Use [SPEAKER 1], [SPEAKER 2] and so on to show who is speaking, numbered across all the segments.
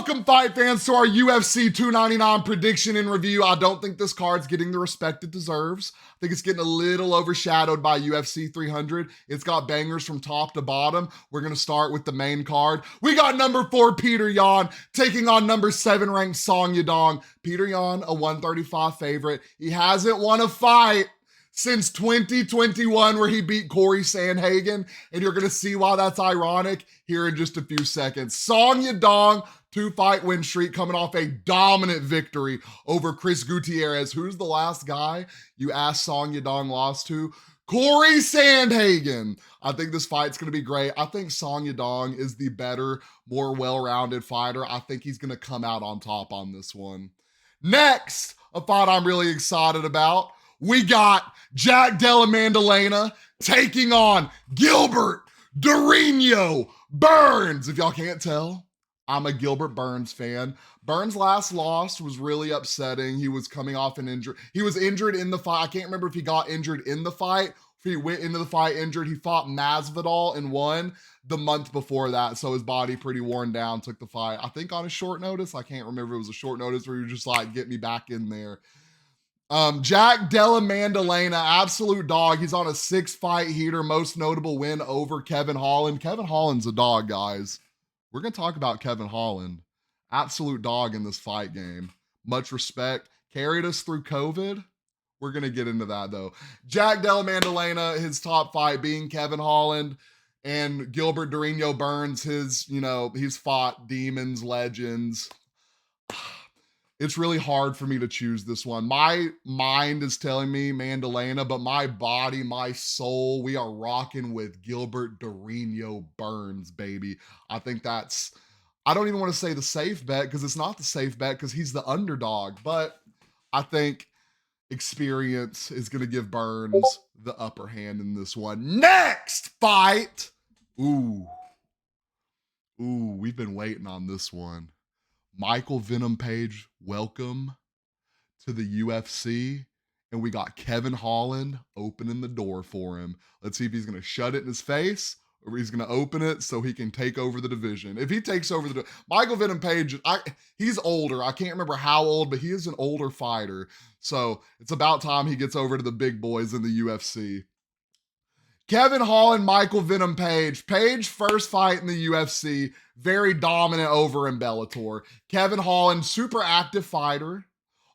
[SPEAKER 1] Welcome, fight fans, to our UFC 299 prediction and review. I don't think this card's getting the respect it deserves. I think it's getting a little overshadowed by UFC 300. It's got bangers from top to bottom. We're going to start with the main card. We got number 4, Petr Yan, taking on number 7 ranked Song Yadong. Petr Yan, a 135 favorite. He hasn't won a fight since 2021, where he beat Corey Sandhagen, and you're going to see why that's ironic here in just a few seconds. Song Yadong, 2-fight win streak, coming off a dominant victory over Chris Gutierrez. Who's the last guy you asked Song Yadong lost to? Corey Sandhagen. I think this fight's going to be great. I think Song Yadong is the better, more well-rounded fighter. I think he's going to come out on top on this one. Next, a fight I'm really excited about. We got Jack Della Maddalena taking on Gilbert Durinho Burns. If y'all can't tell, I'm a Gilbert Burns fan. Burns' last loss was really upsetting. He was coming off an injury. He was injured in the fight. I can't remember if he got injured in the fight, if he went into the fight injured. He fought Masvidal and won the month before that, so his body pretty worn down, took the fight, I think on a short notice. I can't remember if it was a short notice where he was just like, get me back in there. Jack Della Maddalena, absolute dog. He's on a 6-fight heater, most notable win over Kevin Holland. Kevin Holland's a dog, guys. We're going to talk about Kevin Holland. Absolute dog in this fight game. Much respect. Carried us through COVID. We're going to get into that, though. Jack Della Maddalena, his top fight being Kevin Holland, and Gilbert Durinho Burns, he's fought demons, legends. It's really hard for me to choose this one. My mind is telling me Maddalena, but my body, my soul, we are rocking with Gilbert Durinho Burns, baby. I think that's, I don't even want to say the safe bet, because it's not the safe bet, because he's the underdog. But I think experience is going to give Burns the upper hand in this one. Next fight. Ooh, we've been waiting on this one. Michael Venom Page, welcome to the UFC. And we got Kevin Holland opening the door for him. Let's see if he's going to shut it in his face or he's going to open it so he can take over the division. If he takes over the Michael Venom Page, he's older. I can't remember how old, but he is an older fighter. So it's about time he gets over to the big boys in the UFC. Kevin Holland, Michael Venom Page. Page, first fight in the UFC, very dominant over in Bellator. Kevin Holland, super active fighter,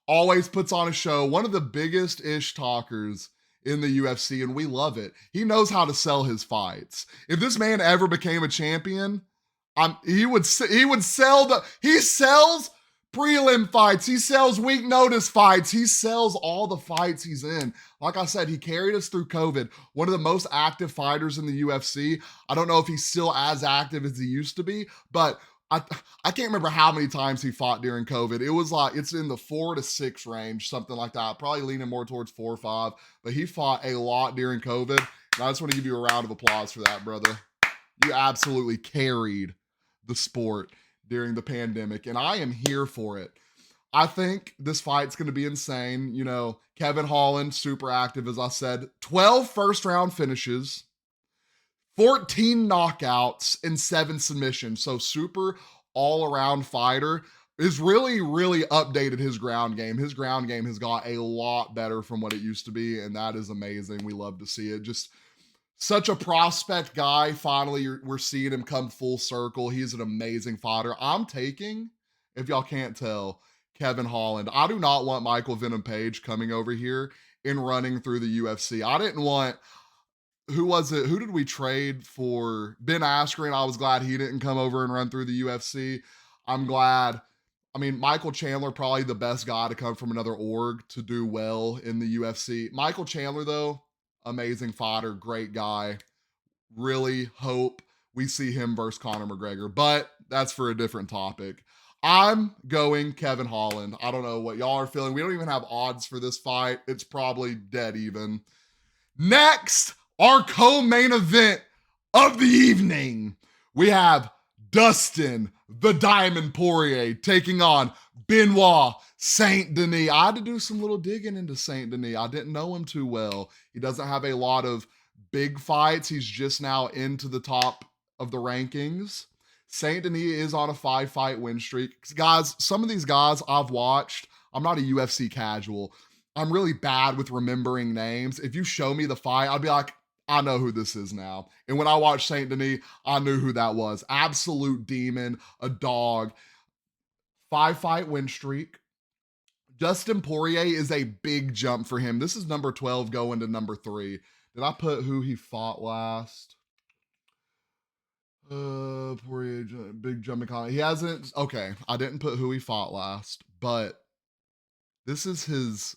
[SPEAKER 1] always puts on a show. One of the biggest ish talkers in the UFC, and we love it. He knows how to sell his fights. If this man ever became a champion, he sells prelim fights. He sells weak notice fights. He sells all the fights he's in. Like I said, he carried us through COVID. One of the most active fighters in the UFC. I don't know if he's still as active as he used to be, but I can't remember how many times he fought during COVID. It was like, it's in the 4 to 6 range, something like that. Probably leaning more towards 4 or 5, but he fought a lot during COVID. And I just want to give you a round of applause for that, brother. You absolutely carried the sport during the pandemic, and I am here for it. I think this fight's going to be insane. Kevin Holland, super active, as I said. 12 first-round finishes, 14 knockouts, and 7 submissions. So super all-around fighter. Is really, really updated his ground game. His ground game has got a lot better from what it used to be, and that is amazing. We love to see it. Just such a prospect guy. Finally, we're seeing him come full circle. He's an amazing fighter. I'm taking, if y'all can't tell, Kevin Holland. I do not want Michael Venom Page coming over here and running through the UFC. I didn't want, who was it? Who did we trade for? Ben Askren. I was glad he didn't come over and run through the UFC. I'm glad. Michael Chandler, probably the best guy to come from another org to do well in the UFC. Michael Chandler, though, amazing fighter, great guy. Really hope we see him versus Conor McGregor, but that's for a different topic. I'm going Kevin Holland. I don't know what y'all are feeling. We don't even have odds for this fight. It's probably dead even. Next, our co-main event of the evening. We have Dustin the Diamond Poirier taking on Benoît Saint Denis. I had to do some little digging into Saint Denis. I didn't know him too well. He doesn't have a lot of big fights. He's just now into the top of the rankings. Saint Denis is on a 5-fight win streak. Guys, some of these guys I've watched, I'm not a UFC casual. I'm really bad with remembering names. If you show me the fight, I'll be like, I know who this is now. And when I watched Saint Denis, I knew who that was. Absolute demon, a dog. 5-fight win streak. Dustin Poirier is a big jump for him. This is number 12 going to number 3. Did I put who he fought last? Poirier, big jumping comment. He hasn't. Okay, I didn't put who he fought last, but this is his.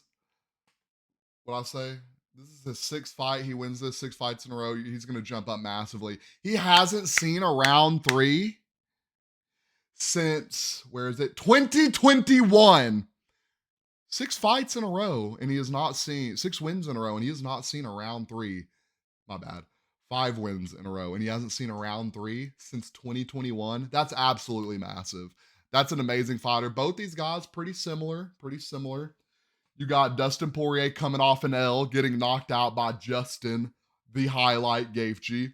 [SPEAKER 1] What I say? This is his 6th fight. He wins this 6 fights in a row. He's going to jump up massively. He hasn't seen a round 3 since, where is it? 2021. 6 fights in a row, and he has not seen 6 wins in a row, and he has not seen a round 3. My bad. 5 wins in a row, and he hasn't seen a round 3 since 2021. That's absolutely massive. That's an amazing fighter. Both these guys pretty similar. You got Dustin Poirier coming off an L, getting knocked out by Justin, the highlight Gaethje.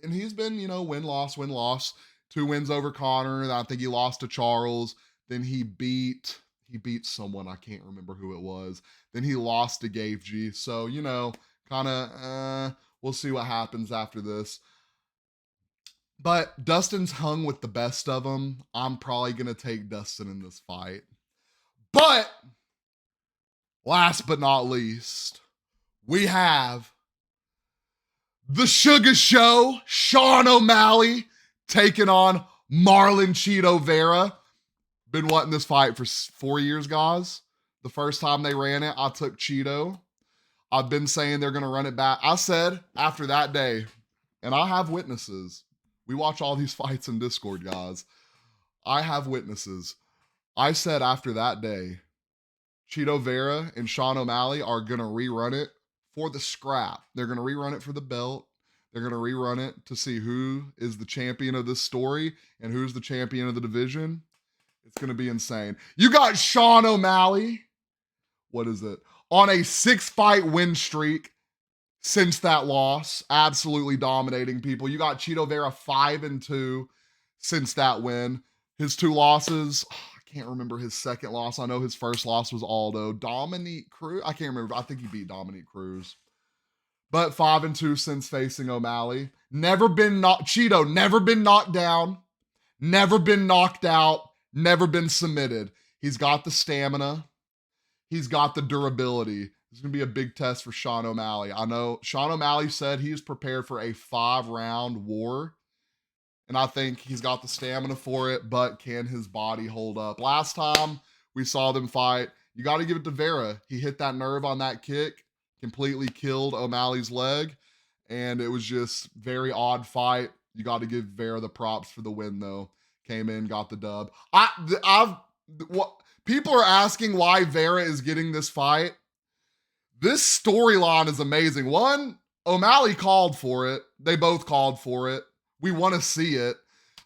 [SPEAKER 1] And he's been, win-loss. 2 wins over Connor. I think he lost to Charles. Then he beat someone. I can't remember who it was. Then he lost to Gaethje. So, we'll see what happens after this. But Dustin's hung with the best of them. I'm probably going to take Dustin in this fight. But last but not least, we have the Sugar Show, Sean O'Malley, taking on Marlon Chito Vera. Been wanting this fight for 4 years, guys. The first time they ran it, I took Chito. I've been saying they're going to run it back. I said after that day, and I have witnesses. We watch all these fights in Discord, guys. I have witnesses. I said after that day, Chito Vera and Sean O'Malley are going to rerun it for the scrap. They're going to rerun it for the belt. They're going to rerun it to see who is the champion of this story and who's the champion of the division. It's going to be insane. You got Sean O'Malley. What is it? On a 6-fight win streak since that loss. Absolutely dominating people. You got Chito Vera 5-2 since that win. His 2 losses, I can't remember his second loss. I know his first loss was Aldo. Dominique Cruz, I can't remember. I think he beat Dominique Cruz. But 5-2 since facing O'Malley. Chito, never been knocked down. Never been knocked out. Never been submitted. He's got the stamina. He's got the durability. It's going to be a big test for Sean O'Malley. I know Sean O'Malley said he's prepared for a 5-round war. And I think he's got the stamina for it, but can his body hold up? Last time we saw them fight, you got to give it to Vera. He hit that nerve on that kick, completely killed O'Malley's leg, and it was just very odd fight. You got to give Vera the props for the win, though. Came in, got the dub. People are asking why Vera is getting this fight. This storyline is amazing. One, O'Malley called for it. They both called for it. We want to see it.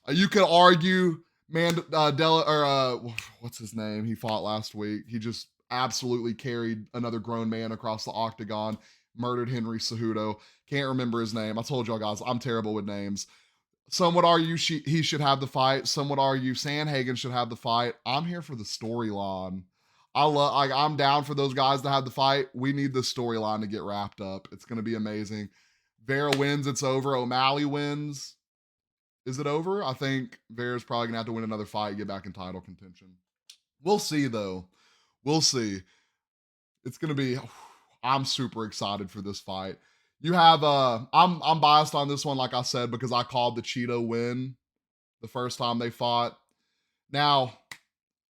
[SPEAKER 1] You could argue, what's his name? He fought last week. He just absolutely carried another grown man across the octagon, murdered Henry Cejudo. Can't remember his name. I told y'all guys, I'm terrible with names. Some would argue he should have the fight. Some would argue Sandhagen should have the fight. I'm here for the storyline. I'm down for those guys to have the fight. We need the storyline to get wrapped up. It's going to be amazing. Vera wins, it's over. O'Malley wins. Is it over? I think Vera's probably going to have to win another fight, get back in title contention. We'll see, though. We'll see. It's going to be... I'm super excited for this fight. You have I'm biased on this one, like I said, because I called the Chito win the first time they fought. Now,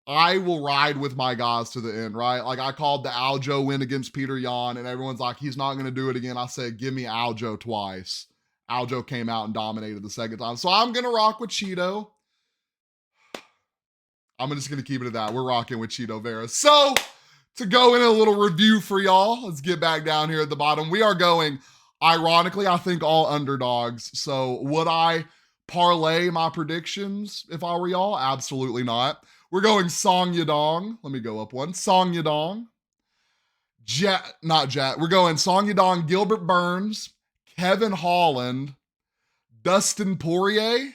[SPEAKER 1] I will ride with my guys to the end, right? Like I called the Aljo win against Peter Yan, and everyone's like, he's not going to do it again. I said, give me Aljo twice. Aljo came out and dominated the second time. So I'm going to rock with Chito. I'm just going to keep it at that. We're rocking with Chito Vera. So to go in a little review for y'all, let's get back down here at the bottom. We are going, ironically, I think all underdogs. So would I parlay my predictions if I were y'all? Absolutely not. We're going Song Yadong. Let me go up one. Song Yadong. We're going Song Yadong, Gilbert Burns, Kevin Holland, Dustin Poirier,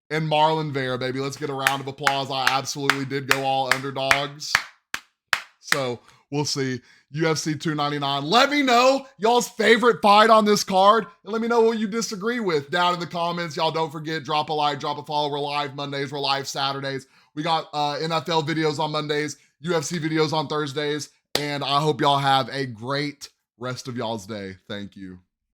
[SPEAKER 1] and Marlon Vera, baby. Let's get a round of applause. I absolutely did go all underdogs. So we'll see. UFC 299. Let me know y'all's favorite fight on this card, and let me know what you disagree with down in the comments. Y'all don't forget, drop a like, drop a follow. We're live Mondays, we're live Saturdays. We got NFL videos on Mondays, UFC videos on Thursdays, and I hope y'all have a great rest of y'all's day. Thank you.